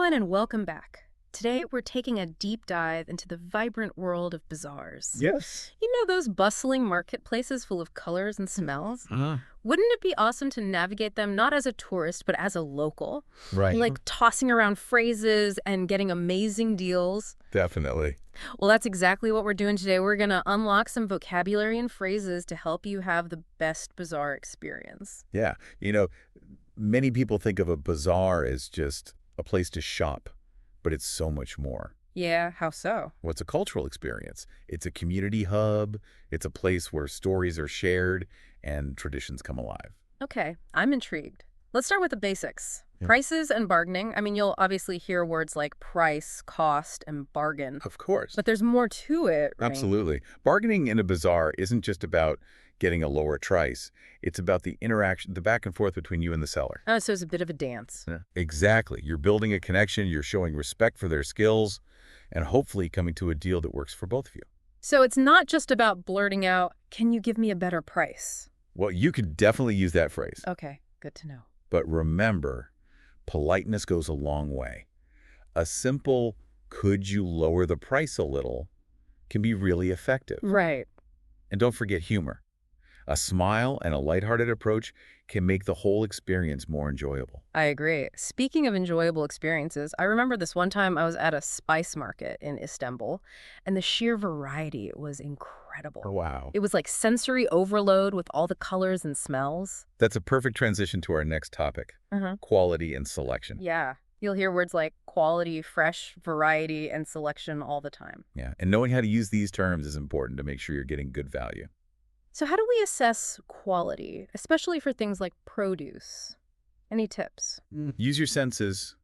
everyone, and welcome back. Today, we're taking a deep dive into the vibrant world of bazaars. Yes. You know those bustling marketplaces full of colors and smells? Wouldn't it be awesome to navigate them not as a tourist, but as a local? Right. Like tossing around phrases and getting amazing deals? Definitely. Well, that's exactly what we're doing today. We're going to unlock some vocabulary and phrases to help you have the best bazaar experience. Yeah. Many people think of a bazaar as just a place to shop, but it's so much more. Yeah, how so? Well, it's a cultural experience. It's a community hub. It's a place where stories are shared and traditions come alive. Okay, I'm intrigued. Let's start with the basics. Yeah. Prices and bargaining. I mean, you'll obviously hear words like price, cost, and bargain. Of course. But there's more to it, right? Absolutely. Bargaining in a bazaar isn't just about getting a lower price. It's about the interaction, the back and forth between you and the seller. Oh, so it's a bit of a dance. Yeah. Exactly. You're building a connection, you're showing respect for their skills, and hopefully coming to a deal that works for both of you. So it's not just about blurting out, can you give me a better price? Well, you could definitely use that phrase. Okay, good to know. But remember, politeness goes a long way. A simple, could you lower the price a little, can be really effective. Right. And don't forget humor. A smile and a lighthearted approach can make the whole experience more enjoyable. I agree. Speaking of enjoyable experiences, I remember this one time I was at a spice market in Istanbul, and the sheer variety was incredible. Oh, wow. It was like sensory overload with all the colors and smells. That's a perfect transition to our next topic, quality and selection. Yeah. You'll hear words like quality, fresh, variety, and selection all the time. Yeah, and knowing how to use these terms is important to make sure you're getting good value. So how do we assess quality, especially for things like produce? Any tips? Use your senses,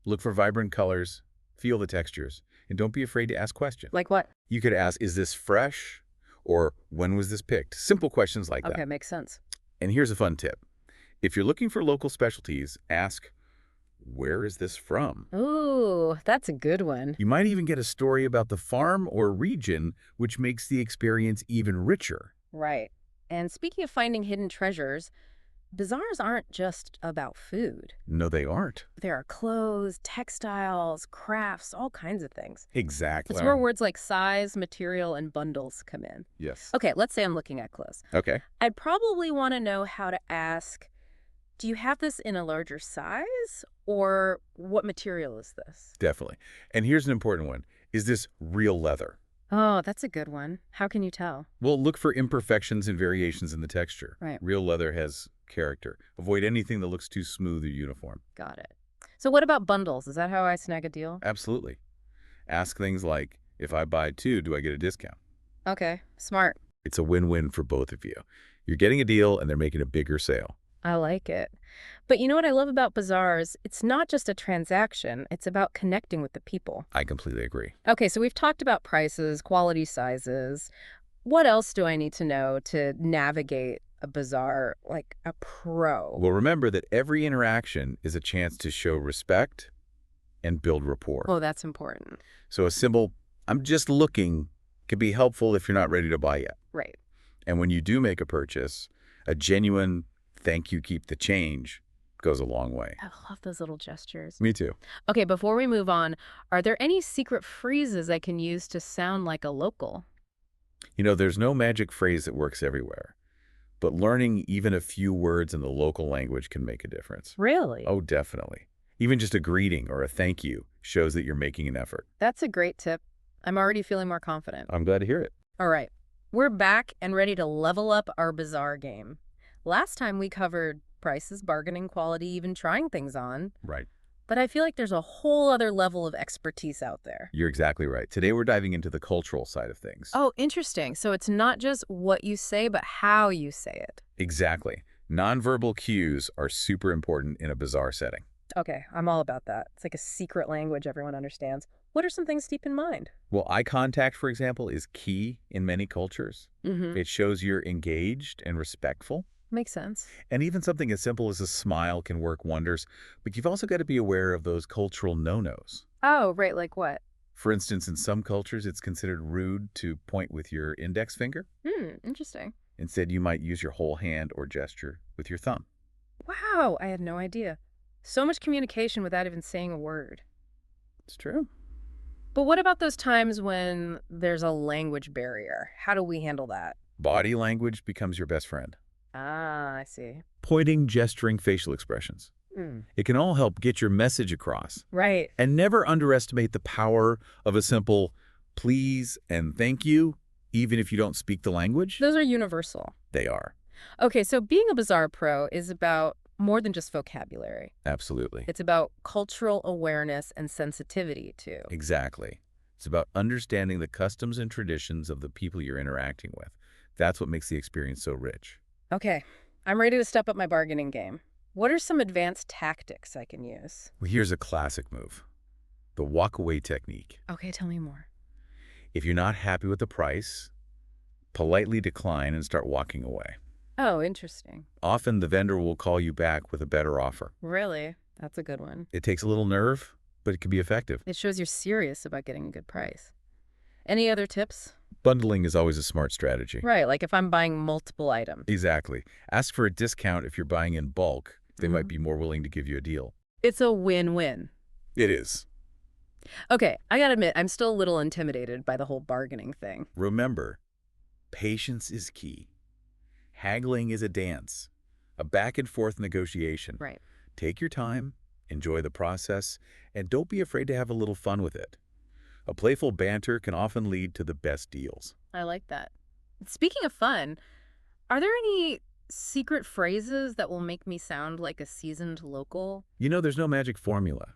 look for vibrant colors, feel the textures, and don't be afraid to ask questions. Like what? You could ask, is this fresh? Or when was this picked? Simple questions like that. Okay, makes sense. And here's a fun tip. If you're looking for local specialties, ask, where is this from? Ooh, that's a good one. You might even get a story about the farm or region, which makes the experience even richer. Right. And speaking of finding hidden treasures, bazaars aren't just about food. No, they aren't. There are clothes, textiles, crafts, all kinds of things. Exactly. That's where words like size, material, and bundles come in. Yes. Okay, let's say I'm looking at clothes. Okay. I'd probably want to know how to ask, do you have this in a larger size? Or what material is this? Definitely. And here's an important one. Is this real leather? Oh, that's a good one. How can you tell? Well, look for imperfections and variations in the texture. Right. Real leather has character. Avoid anything that looks too smooth or uniform. Got it. So what about bundles? Is that how I snag a deal? Absolutely. Ask things like, if I buy two, do I get a discount? Okay, smart. It's a win-win for both of you. You're getting a deal and they're making a bigger sale. I like it. But you know what I love about bazaars? It's not just a transaction. It's about connecting with the people. I completely agree. Okay, so we've talked about prices, quality, sizes. What else do I need to know to navigate a bazaar like a pro? Well, remember that every interaction is a chance to show respect and build rapport. Oh, that's important. So a simple, I'm just looking, can be helpful if you're not ready to buy yet. Right. And when you do make a purchase, a genuine thank you, keep the change goes a long way. I love those little gestures. Me too. Okay, before we move on, are there any secret phrases I can use to sound like a local? There's no magic phrase that works everywhere, but learning even a few words in the local language can make a difference. Really? Oh, definitely. Even just a greeting or a thank you shows that you're making an effort. That's a great tip. I'm already feeling more confident. I'm glad to hear it. All right, we're back and ready to level up our bazaar game. Last time we covered prices, bargaining, quality, even trying things on. Right. But I feel like there's a whole other level of expertise out there. You're exactly right. Today we're diving into the cultural side of things. Oh, interesting. So it's not just what you say, but how you say it. Exactly. Nonverbal cues are super important in a bazaar setting. Okay, I'm all about that. It's like a secret language everyone understands. What are some things to keep in mind? Well, eye contact, for example, is key in many cultures. It shows you're engaged and respectful. Makes sense. And even something as simple as a smile can work wonders, but you've also got to be aware of those cultural no-nos. Oh, right, like what? For instance, in some cultures, it's considered rude to point with your index finger. Interesting. Instead, you might use your whole hand or gesture with your thumb. Wow, I had no idea. So much communication without even saying a word. It's true. But what about those times when there's a language barrier? How do we handle that? Body language becomes your best friend. Ah, I see. Pointing, gesturing, facial expressions. Hmm. It can all help get your message across. Right. And never underestimate the power of a simple please and thank you, even if you don't speak the language. Those are universal. They are. Okay, so being a Bazaar pro is about more than just vocabulary. Absolutely. It's about cultural awareness and sensitivity, too. Exactly. It's about understanding the customs and traditions of the people you're interacting with. That's what makes the experience so rich. Okay, I'm ready to step up my bargaining game. What are some advanced tactics I can use? Well, here's a classic move. The walk-away technique. Okay, tell me more. If you're not happy with the price, politely decline and start walking away. Oh, interesting. Often the vendor will call you back with a better offer. Really? That's a good one. It takes a little nerve, but it can be effective. It shows you're serious about getting a good price. Any other tips? Bundling is always a smart strategy. Right, like if I'm buying multiple items. Exactly. Ask for a discount if you're buying in bulk. They might be more willing to give you a deal. It's a win-win. It is. Okay, I gotta admit, I'm still a little intimidated by the whole bargaining thing. Remember, patience is key. Haggling is a dance, a back-and-forth negotiation. Right. Take your time, enjoy the process, and don't be afraid to have a little fun with it. A playful banter can often lead to the best deals. I like that. Speaking of fun, are there any secret phrases that will make me sound like a seasoned local? You know, there's no magic formula,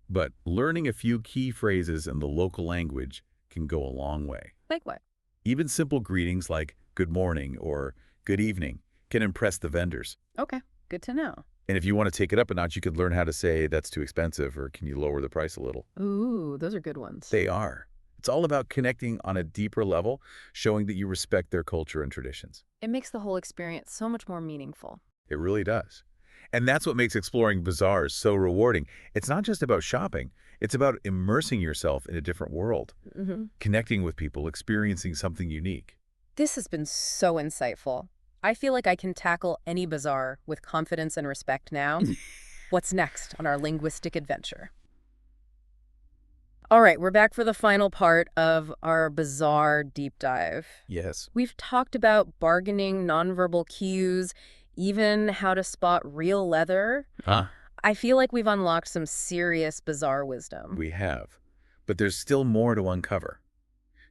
but learning a few key phrases in the local language can go a long way. Like what? Even simple greetings like good morning or good evening can impress the vendors. Okay, good to know. And if you want to take it up a notch, you could learn how to say that's too expensive or can you lower the price a little? Ooh, those are good ones. They are. It's all about connecting on a deeper level, showing that you respect their culture and traditions. It makes the whole experience so much more meaningful. It really does. And that's what makes exploring bazaars so rewarding. It's not just about shopping. It's about immersing yourself in a different world, connecting with people, experiencing something unique. This has been so insightful. I feel like I can tackle any bazaar with confidence and respect now. What's next on our linguistic adventure? All right, we're back for the final part of our bazaar deep dive. Yes. We've talked about bargaining, nonverbal cues, even how to spot real leather. I feel like we've unlocked some serious bazaar wisdom. We have. But there's still more to uncover.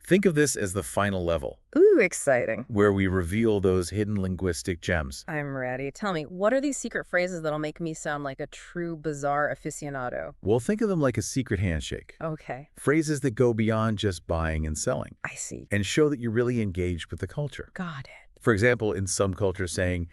Think of this as the final level, Ooh, exciting. where we reveal those hidden linguistic gems. I'm ready. Tell me, what are these secret phrases that'll make me sound like a true bazaar aficionado? Well, think of them like a secret handshake. Okay, Phrases that go beyond just buying and selling I see. and show that you're really engaged with the culture. Got it. For example, in some cultures saying,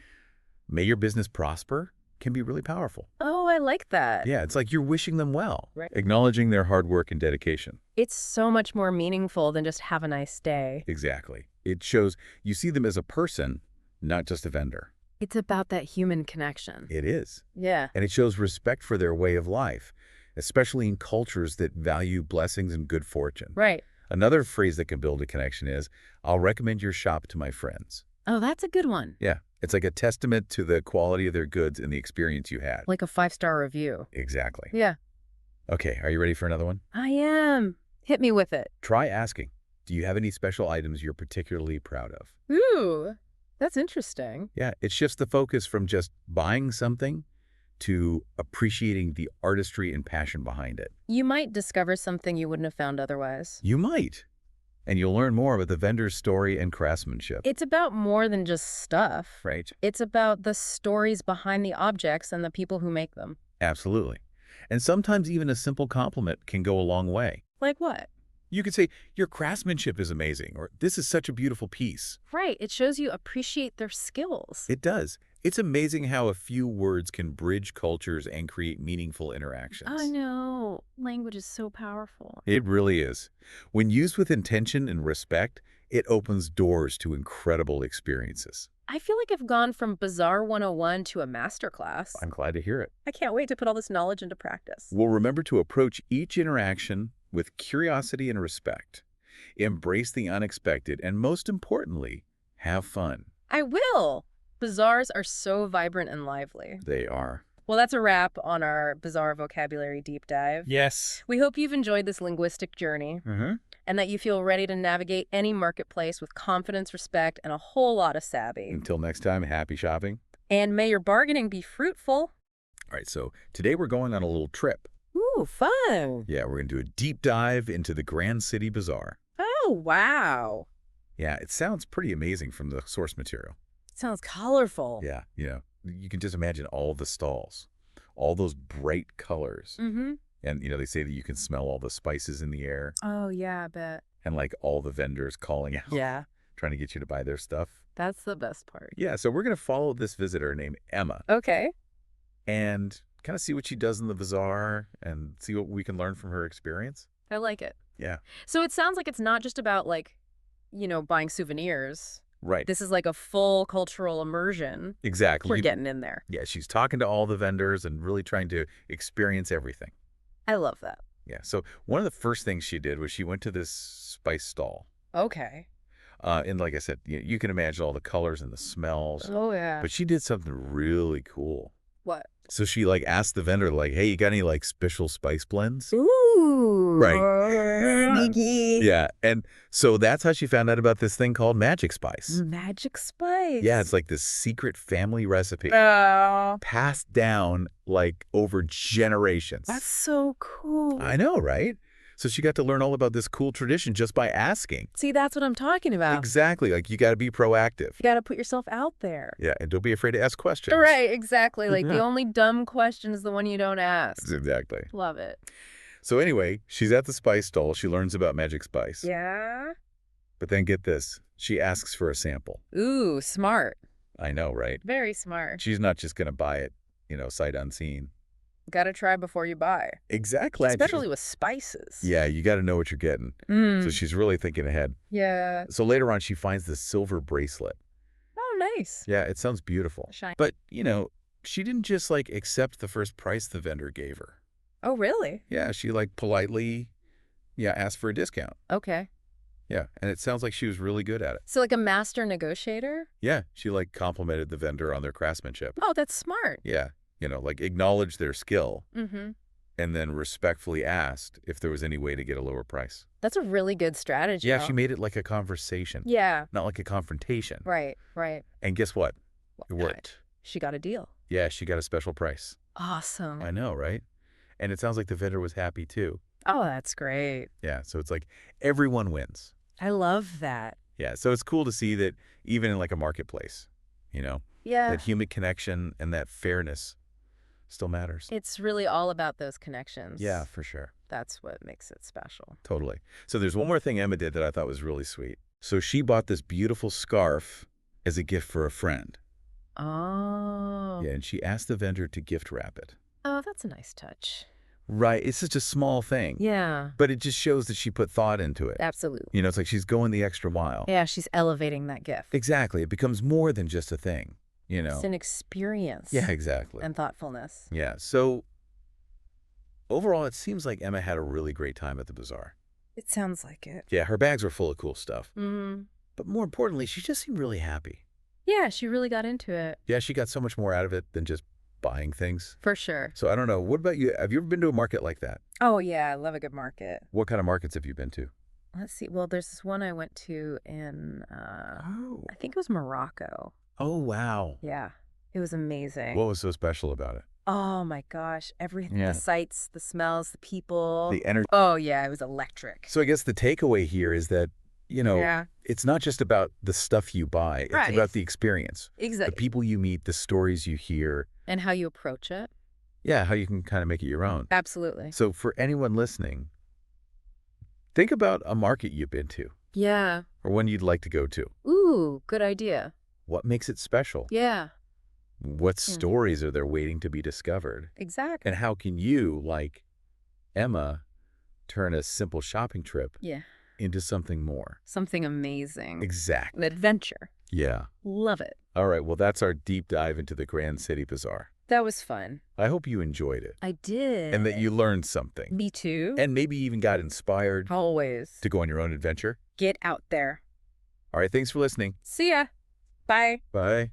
may your business prosper, can be really powerful. Oh, I like that. Yeah, it's like you're wishing them well, Right. acknowledging their hard work and dedication. It's so much more meaningful than just have a nice day. Exactly. It shows you see them as a person, not just a vendor. It's about that human connection. It is. Yeah. And it shows respect for their way of life, especially in cultures that value blessings and good fortune. Right. Another phrase that can build a connection is, I'll recommend your shop to my friends. Oh, that's a good one. Yeah, it's like a testament to the quality of their goods and the experience you had. Like a 5-star review. Exactly. Yeah. Okay, are you ready for another one? I am. Hit me with it. Try asking, do you have any special items you're particularly proud of? Ooh, that's interesting. Yeah, it shifts the focus from just buying something to appreciating the artistry and passion behind it. You might discover something you wouldn't have found otherwise. You might. And you'll learn more about the vendor's story and craftsmanship. It's about more than just stuff. Right. It's about the stories behind the objects and the people who make them. Absolutely. And sometimes even a simple compliment can go a long way. Like what? You could say, your craftsmanship is amazing, or this is such a beautiful piece. Right. It shows you appreciate their skills. It does. It's amazing how a few words can bridge cultures and create meaningful interactions. I know. Language is so powerful. It really is. When used with intention and respect, it opens doors to incredible experiences. I feel like I've gone from Bazaar 101 to a masterclass. I'm glad to hear it. I can't wait to put all this knowledge into practice. We'll remember to approach each interaction with curiosity and respect. Embrace the unexpected, and most importantly, have fun. I will. Bazaars are so vibrant and lively. They are. Well, that's a wrap on our bizarre vocabulary deep dive. Yes. We hope you've enjoyed this linguistic journey and that you feel ready to navigate any marketplace with confidence, respect, and a whole lot of savvy. Until next time, happy shopping. And may your bargaining be fruitful. All right, so today we're going on a little trip. Ooh, fun. Yeah, we're going to do a deep dive into the Grand City Bazaar. Oh, wow. Yeah, it sounds pretty amazing from the source material. Sounds colorful. Yeah, you can just imagine all the stalls, all those bright colors. And, they say that you can smell all the spices in the air. Oh, yeah, I bet. And, like, all the vendors calling out. Yeah. Trying to get you to buy their stuff. That's the best part. Yeah, so we're going to follow this visitor named Emma. Okay. And kind of see what she does in the bazaar and see what we can learn from her experience. I like it. Yeah. So it sounds like it's not just about, like, buying souvenirs. Right. This is like a full cultural immersion. Exactly. We're getting in there. Yeah, she's talking to all the vendors and really trying to experience everything. I love that. Yeah, so one of the first things she did was she went to this spice stall. Okay. And like I said, you can imagine all the colors and the smells. Oh, yeah. But she did something really cool. What? So she, like, asked the vendor, like, hey, you got any, like, special spice blends? Ooh. Right. Sneaky. Yeah, and so that's how she found out about this thing called magic spice. Magic spice. Yeah, it's like this secret family recipe Oh. passed down, like, over generations. That's so cool. I know, right? So she got to learn all about this cool tradition just by asking. See, that's what I'm talking about. Exactly. Like, you got to be proactive. You got to put yourself out there. Yeah, and don't be afraid to ask questions. Right, exactly. Like, the only dumb question is the one you don't ask. Exactly. Love it. So anyway, she's at the spice stall. She learns about magic spice. Yeah? But then get this. She asks for a sample. Ooh, smart. I know, right? Very smart. She's not just going to buy it, sight unseen. Got to try before you buy. Exactly. Especially with spices. Yeah, you got to know what you're getting. So she's really thinking ahead. Yeah. So later on, she finds this silver bracelet. Oh, nice. Yeah, it sounds beautiful. Shiny. But, she didn't just, like, accept the first price the vendor gave her. Oh, really? Yeah, she, like, politely, asked for a discount. Okay. Yeah, and it sounds like she was really good at it. So like a master negotiator? Yeah, she, like, complimented the vendor on their craftsmanship. Oh, that's smart. Yeah, like, acknowledged their skill. Mm-hmm. And then respectfully asked if there was any way to get a lower price. That's a really good strategy. Yeah, she made it like a conversation. Yeah. Not like a confrontation. Right. And guess what? It worked. She got a deal. Yeah, she got a special price. Awesome. I know, right? And it sounds like the vendor was happy too. Oh, that's great. Yeah, so it's like everyone wins. I love that. Yeah, so it's cool to see that even in like a marketplace, Yeah. that human connection and that fairness still matters. It's really all about those connections. Yeah, for sure. That's what makes it special. Totally. So there's one more thing Emma did that I thought was really sweet. So she bought this beautiful scarf as a gift for a friend. Oh. Yeah, and she asked the vendor to gift wrap it. Oh, that's a nice touch. Right. It's such a small thing. Yeah. But it just shows that she put thought into it. Absolutely. It's like she's going the extra mile. Yeah, she's elevating that gift. Exactly. It becomes more than just a thing, It's an experience. Yeah, exactly. And thoughtfulness. Yeah. So overall, it seems like Emma had a really great time at the bazaar. It sounds like it. Yeah, her bags were full of cool stuff. Mm-hmm. But more importantly, she just seemed really happy. Yeah, she really got into it. Yeah, she got so much more out of it than just buying things. For sure. So I don't know. What about you? Have you ever been to a market like that? Oh, yeah. I love a good market. What kind of markets have you been to? Let's see. Well, there's this one I went to in, I think it was Morocco. Oh, wow. Yeah. It was amazing. What was so special about it? Oh, my gosh. Everything. Yeah. The sights, the smells, the people. The energy. Oh, yeah. It was electric. So I guess the takeaway here is that, Yeah. it's not just about the stuff you buy. It's Right. about the experience. Exactly. The people you meet, the stories you hear. And how you approach it. Yeah, how you can kind of make it your own. Absolutely. So for anyone listening, think about a market you've been to Yeah. or one you'd like to go to. Ooh, good idea. What makes it special? Yeah. What stories are there waiting to be discovered? Exactly. And how can you, like Emma, turn a simple shopping trip Yeah. into something more? Something amazing. Exactly. An adventure. Yeah. Love it. All right. Well, that's our deep dive into the Grand City Bazaar. That was fun. I hope you enjoyed it I did. and that you learned something Me too. and maybe even got inspired Always. to go on your own adventure. Get out there. All right. Thanks for listening. See ya. Bye. Bye.